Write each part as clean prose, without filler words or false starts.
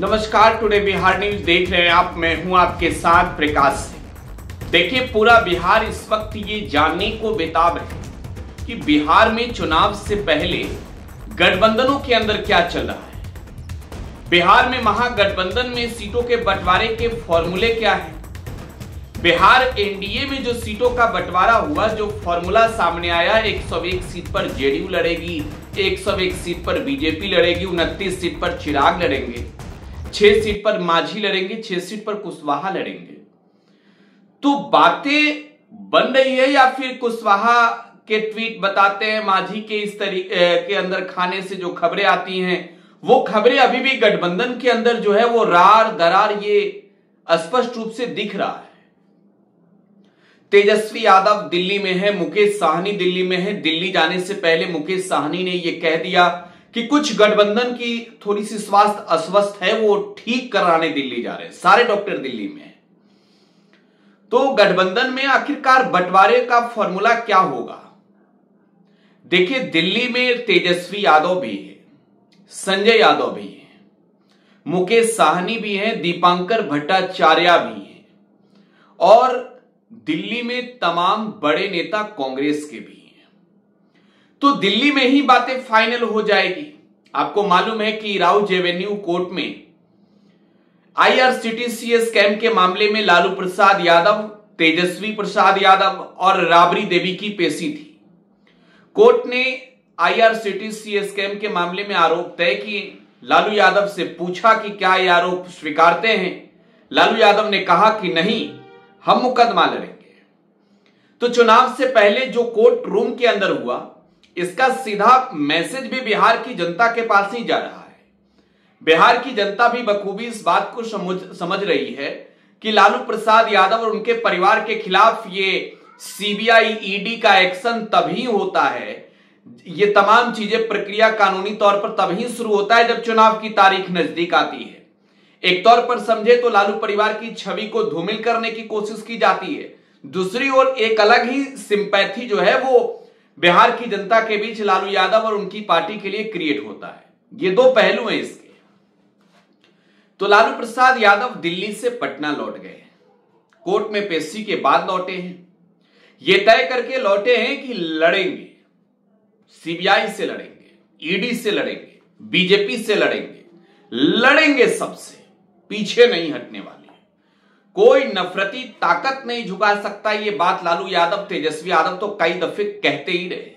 नमस्कार, today Bihar news देख रहे हैं आप। मैं हूं आपके साथ प्रकाश सिंह। देखिए, पूरा बिहार इस वक्त ये जानने को बेताब है कि बिहार में चुनाव से पहले गठबंधनों के अंदर क्या चल रहा है। बिहार में महागठबंधन में सीटों के बंटवारे के फॉर्मूले क्या है। बिहार एनडीए में जो सीटों का बंटवारा हुआ, जो फॉर्मूला सामने आया, 101 सीट पर जेडीयू लड़ेगी, 101 सीट पर बीजेपी लड़ेगी, 29 सीट पर चिराग लड़ेंगे, 6 सीट पर मांझी लड़ेंगे, 6 सीट पर कुशवाहा लड़ेंगे। तो बातें बन रही है या फिर कुशवाहा के ट्वीट बताते हैं, मांझी के इस तरीके के अंदर खाने से जो खबरें आती हैं, वो खबरें अभी भी गठबंधन के अंदर जो है वो रार दरार ये स्पष्ट रूप से दिख रहा है। तेजस्वी यादव दिल्ली में है, मुकेश साहनी दिल्ली में है। दिल्ली जाने से पहले मुकेश साहनी ने यह कह दिया कि कुछ गठबंधन की थोड़ी सी स्वास्थ्य अस्वस्थ है, वो ठीक कराने दिल्ली जा रहे हैं। सारे डॉक्टर दिल्ली में हैं। तो गठबंधन में आखिरकार बंटवारे का फॉर्मूला क्या होगा। देखिए, दिल्ली में तेजस्वी यादव भी है, संजय यादव भी है, मुकेश साहनी भी है, दीपांकर भट्टाचार्य भी है, और दिल्ली में तमाम बड़े नेता कांग्रेस के भी हैं। तो दिल्ली में ही बातें फाइनल हो जाएगी। आपको मालूम है कि राउज एवेन्यू कोर्ट में आईआरसीटीसी स्कैम के मामले में लालू प्रसाद यादव, तेजस्वी प्रसाद यादव और राबड़ी देवी की पेशी थी। कोर्ट ने आईआरसीटीसी स्कैम के मामले में आरोप तय किए। लालू यादव से पूछा कि क्या ये आरोप स्वीकारते हैं। लालू यादव ने कहा कि नहीं, हम मुकदमा लड़ेंगे। तो चुनाव से पहले जो कोर्ट रूम के अंदर हुआ, इसका सीधा मैसेज भी बिहार की जनता के पास ही जा रहा है। बिहार की जनता भी बखूबी इस बात को समझ रही है कि लालू प्रसाद यादव और उनके परिवार के खिलाफ ये सीबीआई ईडी का एक्शन तभी होता है, ये तमाम चीजें प्रक्रिया कानूनी तौर पर तभी शुरू होता है जब चुनाव की तारीख नजदीक आती है। एक तौर पर समझे तो लालू परिवार की छवि को धूमिल करने की कोशिश की जाती है। दूसरी ओर एक अलग ही सिंपैथी जो है वो बिहार की जनता के बीच लालू यादव और उनकी पार्टी के लिए क्रिएट होता है। ये दो पहलू हैं इसके। तो लालू प्रसाद यादव दिल्ली से पटना लौट गए, कोर्ट में पेशी के बाद लौटे हैं। ये तय करके लौटे हैं कि लड़ेंगे, सीबीआई से लड़ेंगे, ईडी से लड़ेंगे, बीजेपी से लड़ेंगे, लड़ेंगे, सबसे पीछे नहीं हटने वाले। कोई नफरती ताकत नहीं झुका सकता। ये बात लालू यादव, तेजस्वी यादव तो कई दफे कहते ही रहे।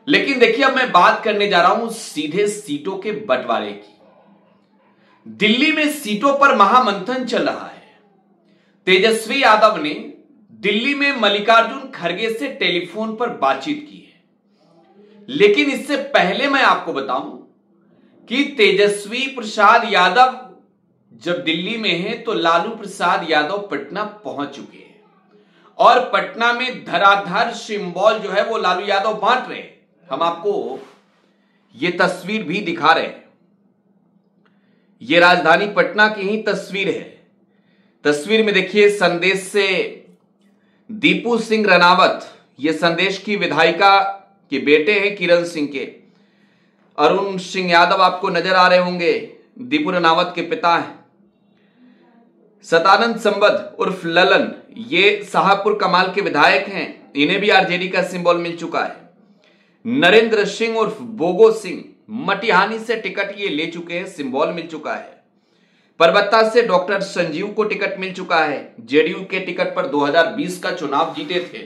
लेकिन देखिए, अब मैं बात करने जा रहा हूं सीधे सीटों के बंटवारे की। दिल्ली में सीटों पर महामंथन चल रहा है। तेजस्वी यादव ने दिल्ली में मल्लिकार्जुन खड़गे से टेलीफोन पर बातचीत की है। लेकिन इससे पहले मैं आपको बताऊं कि तेजस्वी प्रसाद यादव जब दिल्ली में है तो लालू प्रसाद यादव पटना पहुंच चुके हैं, और पटना में धराधर सिंबल जो है वो लालू यादव बांट रहे हैं। हम आपको ये तस्वीर भी दिखा रहे हैं। ये राजधानी पटना की ही तस्वीर है। तस्वीर में देखिए, संदेश से दीपू सिंह रनावत, ये संदेश की विधायिका के बेटे हैं किरण सिंह के। अरुण सिंह यादव आपको नजर आ रहे होंगे, दीपू रनावत के पिता हैं। सतानंद संबद उर्फ ललन, ये शाहपुर कमाल के विधायक हैं, इन्हें भी आरजेडी का सिंबल मिल चुका है। नरेंद्र सिंह उर्फ बोगो सिंह, मटिहानी से टिकट ये ले चुके हैं, सिंबल मिल चुका है। परबत्ता से डॉक्टर संजीव को टिकट मिल चुका है, जेडीयू के टिकट पर 2020 का चुनाव जीते थे।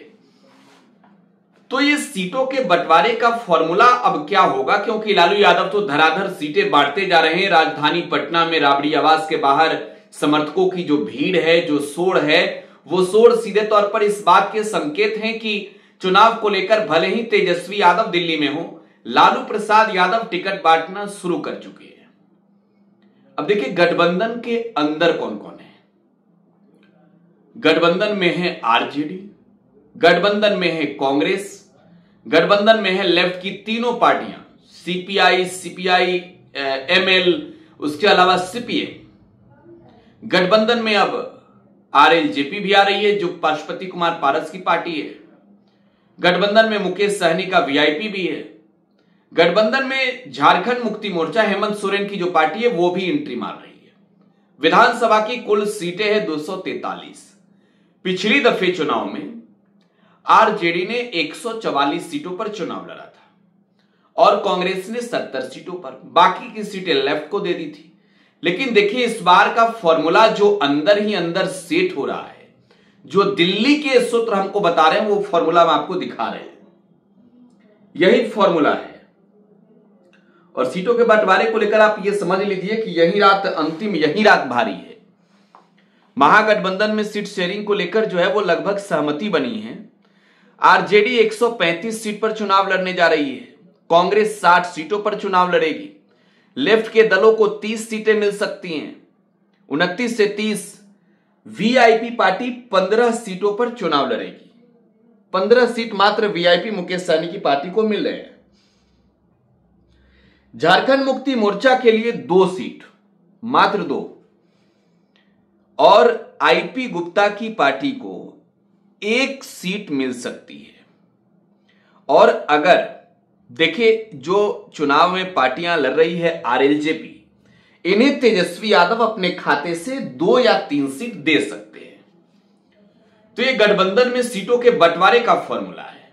तो ये सीटों के बंटवारे का फॉर्मूला अब क्या होगा, क्योंकि लालू यादव तो धराधर सीटें बांटते जा रहे हैं। राजधानी पटना में राबड़ी आवास के बाहर समर्थकों की जो भीड़ है, जो शोर है, वो शोर सीधे तौर पर इस बात के संकेत हैं कि चुनाव को लेकर भले ही तेजस्वी यादव दिल्ली में हो, लालू प्रसाद यादव टिकट बांटना शुरू कर चुके हैं। अब देखिए, गठबंधन के अंदर कौन कौन है। गठबंधन में है आरजेडी, गठबंधन में है कांग्रेस, गठबंधन में है लेफ्ट की तीनों पार्टियां, सीपीआई, एमएल, उसके अलावा सीपीएम। गठबंधन में अब आरएलजेपी भी आ रही है, जो पशुपति कुमार पारस की पार्टी है। गठबंधन में मुकेश सहनी का वीआईपी भी है। गठबंधन में झारखंड मुक्ति मोर्चा हेमंत सोरेन की जो पार्टी है वो भी एंट्री मार रही है। विधानसभा की कुल सीटें हैं 243। पिछली दफे चुनाव में आरजेडी ने 144 सीटों पर चुनाव लड़ा था और कांग्रेस ने 70 सीटों पर, बाकी की सीटें लेफ्ट को दे दी थी। लेकिन देखिए इस बार का फॉर्मूला जो अंदर ही अंदर सेट हो रहा है, जो दिल्ली के सूत्र हमको बता रहे हैं वो फॉर्मूला हम आपको दिखा रहे हैं, यही फॉर्मूला है। और सीटों के बंटवारे को लेकर आप ये समझ लीजिए कि यही रात अंतिम, यही रात भारी है। महागठबंधन में सीट शेयरिंग को लेकर जो है वो लगभग सहमति बनी है। आरजेडी 135 सीट पर चुनाव लड़ने जा रही है, कांग्रेस 60 सीटों पर चुनाव लड़ेगी, लेफ्ट के दलों को 30 सीटें मिल सकती हैं, 29 से 30। वीआईपी पार्टी 15 सीटों पर चुनाव लड़ेगी। 15 सीट मात्र वीआईपी मुकेश सहनी की पार्टी को मिल रहे हैं। झारखंड मुक्ति मोर्चा के लिए 2 सीट, मात्र 2, और आईपी गुप्ता की पार्टी को 1 सीट मिल सकती है। और अगर देखिए जो चुनाव में पार्टियां लड़ रही है आरएलजेपी, इन्हें तेजस्वी यादव अपने खाते से 2 या 3 सीट दे सकते हैं। तो ये गठबंधन में सीटों के बंटवारे का फॉर्मूला है।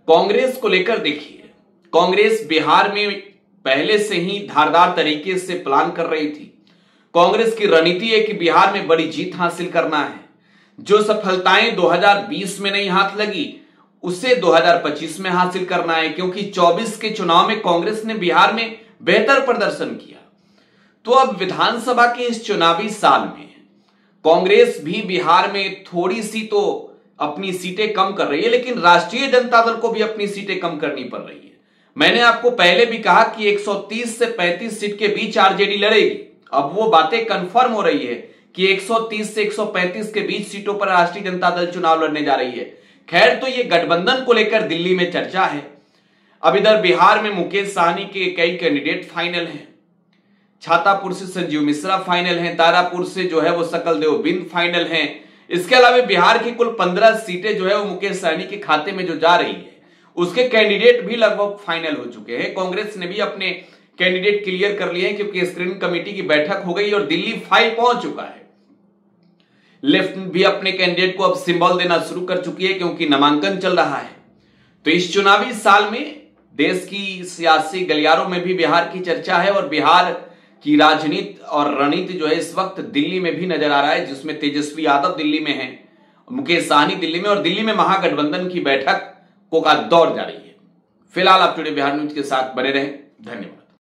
कांग्रेस को लेकर देखिए, कांग्रेस बिहार में पहले से ही धारदार तरीके से प्लान कर रही थी। कांग्रेस की रणनीति है कि बिहार में बड़ी जीत हासिल करना है। जो सफलताएं 2020 में नहीं हाथ लगी उसे 2025 में हासिल करना है, क्योंकि 24 के चुनाव में कांग्रेस ने बिहार में बेहतर प्रदर्शन किया। तो अब विधानसभा के इस चुनावी साल में कांग्रेस भी बिहार में थोड़ी सी तो अपनी सीटें कम कर रही है, लेकिन राष्ट्रीय जनता दल को भी अपनी सीटें कम करनी पड़ रही है। मैंने आपको पहले भी कहा कि 130 से 35 सीट के बीच आरजेडी लड़ेगी। अब वो बातें कंफर्म हो रही है कि 130 से 135 के बीच सीटों पर राष्ट्रीय जनता दल चुनाव लड़ने जा रही है। खैर, तो ये गठबंधन को लेकर दिल्ली में चर्चा है। अब इधर बिहार में मुकेश सहनी के कई कैंडिडेट फाइनल हैं। छातापुर से संजीव मिश्रा फाइनल हैं, तारापुर से जो है वो सकलदेव बिंद फाइनल हैं। इसके अलावा बिहार की कुल 15 सीटें जो है वो मुकेश सहनी के खाते में जो जा रही है उसके कैंडिडेट भी लगभग फाइनल हो चुके हैं। कांग्रेस ने भी अपने कैंडिडेट क्लियर कर लिए हैं, क्योंकि स्क्रीनिंग कमेटी की बैठक हो गई और दिल्ली फाइल पहुंच चुका है। लेफ्ट भी अपने कैंडिडेट को अब सिंबल देना शुरू कर चुकी है, क्योंकि नामांकन चल रहा है। तो इस चुनावी साल में देश की सियासी गलियारों में भी बिहार की चर्चा है और बिहार की राजनीति और रणनीति जो है इस वक्त दिल्ली में भी नजर आ रहा है, जिसमें तेजस्वी यादव दिल्ली में है, मुकेश सहनी दिल्ली में, और दिल्ली में महागठबंधन की बैठक का दौर जारी है। फिलहाल आप जुड़े बिहार न्यूज के साथ बने रहें। धन्यवाद।